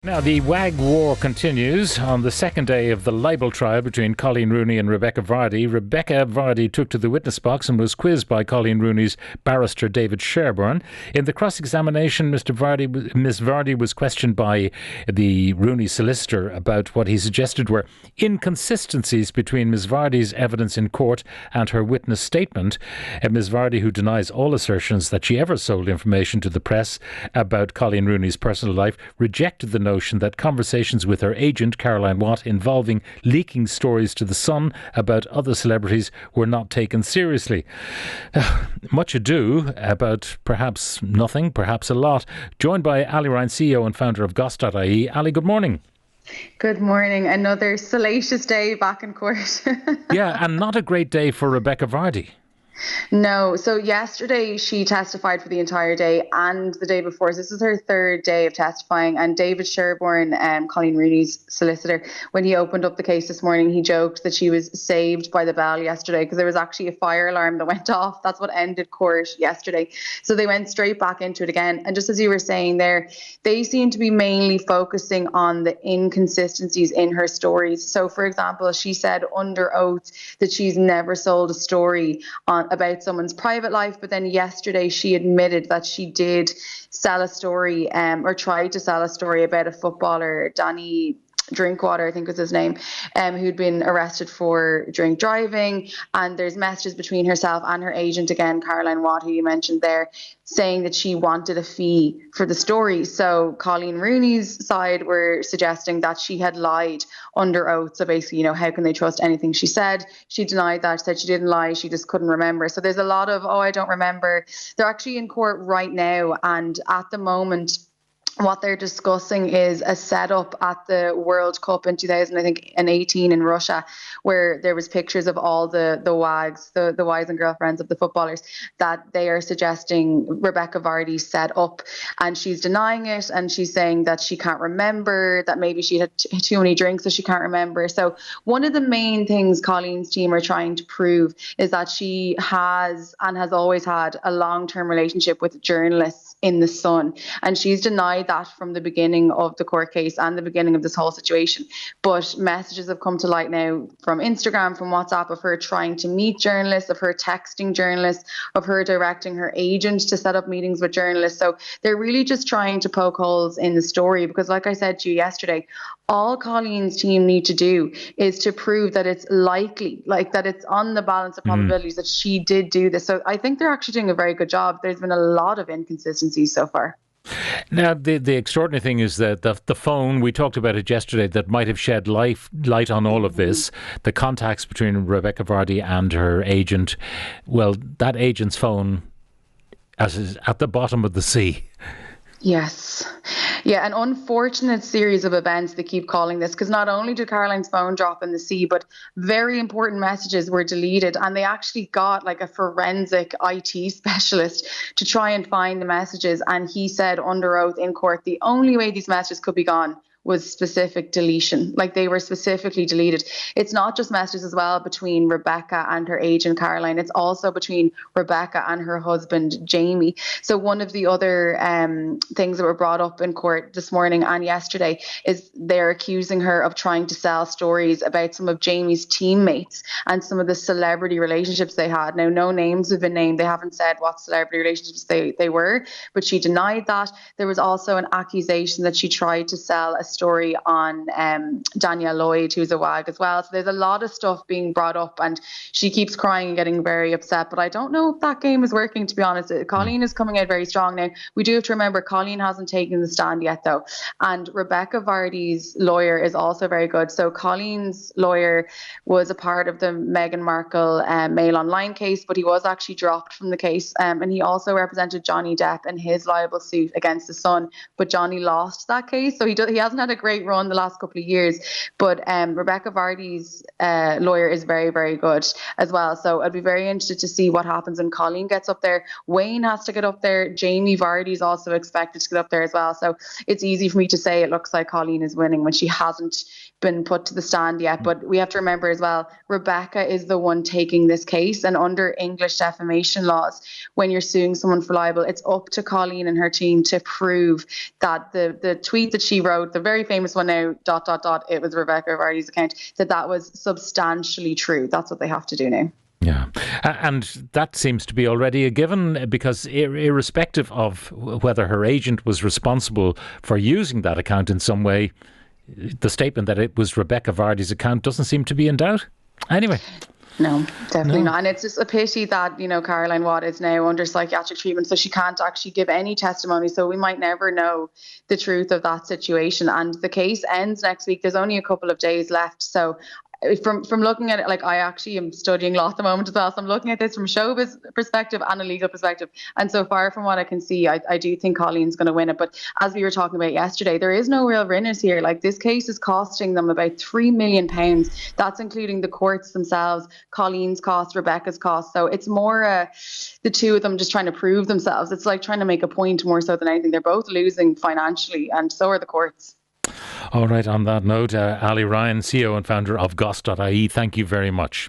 Now, the WAG war continues. On the second day of the libel trial between Coleen Rooney and Rebekah Vardy, Rebekah Vardy took to the witness box and was quizzed by Coleen Rooney's barrister David Sherborne. In the cross-examination, Ms Vardy was questioned by the Rooney solicitor about what he suggested were inconsistencies between Ms Vardy's evidence in court and her witness statement. Ms Vardy, who denies all assertions that she ever sold information to the press about Coleen Rooney's personal life, rejected the notion that conversations with her agent, Caroline Watt, involving leaking stories to The Sun about other celebrities were not taken seriously. Much ado about perhaps nothing, perhaps a lot. Joined by Ali Ryan, CEO and founder of Goss.ie. Ali, good morning. Good morning. Another salacious day back in court. Yeah, and not a great day for Rebekah Vardy. No. So yesterday she testified for the entire day and the day before. So this is her third day of testifying. And David Sherborne, Coleen Rooney's solicitor, when he opened up the case this morning, he joked that she was saved by the bell yesterday because there was actually a fire alarm that went off. That's what ended court yesterday. So they went straight back into it again. And just as you were saying there, they seem to be mainly focusing on the inconsistencies in her stories. So, for example, she said under oath that she's never sold a story about someone's private life, but then yesterday she admitted that she did sell a story or tried to sell a story about a footballer, Danny Drinkwater, I think was his name, who'd been arrested for drink driving. And there's messages between herself and her agent, again, Caroline Watt, who you mentioned there, saying that she wanted a fee for the story. So Coleen Rooney's side were suggesting that she had lied under oath. So basically, how can they trust anything she said? She denied that, said she didn't lie, she just couldn't remember. So there's a lot of, I don't remember. They're actually in court right now. And at the moment, what they're discussing is a setup at the World Cup in 2018 in Russia, where there was pictures of all the WAGs, the wives and girlfriends of the footballers, that they are suggesting Rebekah Vardy set up, and she's denying it, and she's saying that she can't remember, that maybe she had too many drinks so she can't remember. So one of the main things Colleen's team are trying to prove is that she has and has always had a long-term relationship with journalists in The Sun, and she's denied that from the beginning of the court case and the beginning of this whole situation. But messages have come to light now from Instagram, from WhatsApp, of her trying to meet journalists, of her texting journalists, of her directing her agent to set up meetings with journalists. So they're really just trying to poke holes in the story, because like I said to you yesterday, all Colleen's team need to do is to prove that it's likely, like that it's on the balance of probabilities that she did do this. So I think they're actually doing a very good job. There's been a lot of inconsistencies so far. Now, the extraordinary thing is that the phone, we talked about it yesterday, that might have shed light on all of this, the contacts between Rebekah Vardy and her agent. Well, that agent's phone is at the bottom of the sea. Yes. Yeah, an unfortunate series of events, they keep calling this, because not only did Caroline's phone drop in the sea, but very important messages were deleted, and they actually got like a forensic IT specialist to try and find the messages. And he said under oath in court, the only way these messages could be gone was specific deletion, like they were specifically deleted. It's not just messages as well between Rebekah and her agent Caroline, it's also between Rebekah and her husband Jamie. So one of the other things that were brought up in court this morning and yesterday is they're accusing her of trying to sell stories about some of Jamie's teammates and some of the celebrity relationships they had. Now, no names have been named, they haven't said what celebrity relationships they were, but she denied that. There was also an accusation that she tried to sell a story on Danielle Lloyd, who's a WAG as well. So there's a lot of stuff being brought up, and she keeps crying and getting very upset. But I don't know if that game is working, to be honest. Coleen is coming out very strong now. We do have to remember Coleen hasn't taken the stand yet, though. And Rebekah Vardy's lawyer is also very good. So Colleen's lawyer was a part of the Meghan Markle Mail Online case, but he was actually dropped from the case. And he also represented Johnny Depp in his libel suit against The Sun. But Johnny lost that case, so he hasn't had a great run the last couple of years, but Rebekah Vardy's lawyer is very, very good as well. So I'd be very interested to see what happens when Coleen gets up there. Wayne has to get up there. Jamie Vardy is also expected to get up there as well. So it's easy for me to say it looks like Coleen is winning when she hasn't been put to the stand yet. But we have to remember as well, Rebekah is the one taking this case, and under English defamation laws, when you're suing someone for libel, it's up to Coleen and her team to prove that the tweet that she wrote, the very famous one now, ... it was Rebekah Vardy's account, that was substantially true. That's what they have to do now. Yeah, and that seems to be already a given, because irrespective of whether her agent was responsible for using that account in some way, the statement that it was Rebekah Vardy's account doesn't seem to be in doubt. Anyway. No, definitely not. And it's just a pity that, Caroline Watt is now under psychiatric treatment, so she can't actually give any testimony. So we might never know the truth of that situation. And the case ends next week. There's only a couple of days left. So from looking at it, I actually am studying law at the moment as well. So I'm looking at this from a showbiz perspective and a legal perspective. And so far from what I can see, I do think Colleen's going to win it. But as we were talking about yesterday, there is no real winners here. This case is costing them about £3 million. That's including the courts themselves, Colleen's cost, Rebekah's cost. So it's more the two of them just trying to prove themselves. It's like trying to make a point more so than anything. They're both losing financially, and so are the courts. All right, on that note, Ali Ryan, CEO and founder of Goss.ie, thank you very much.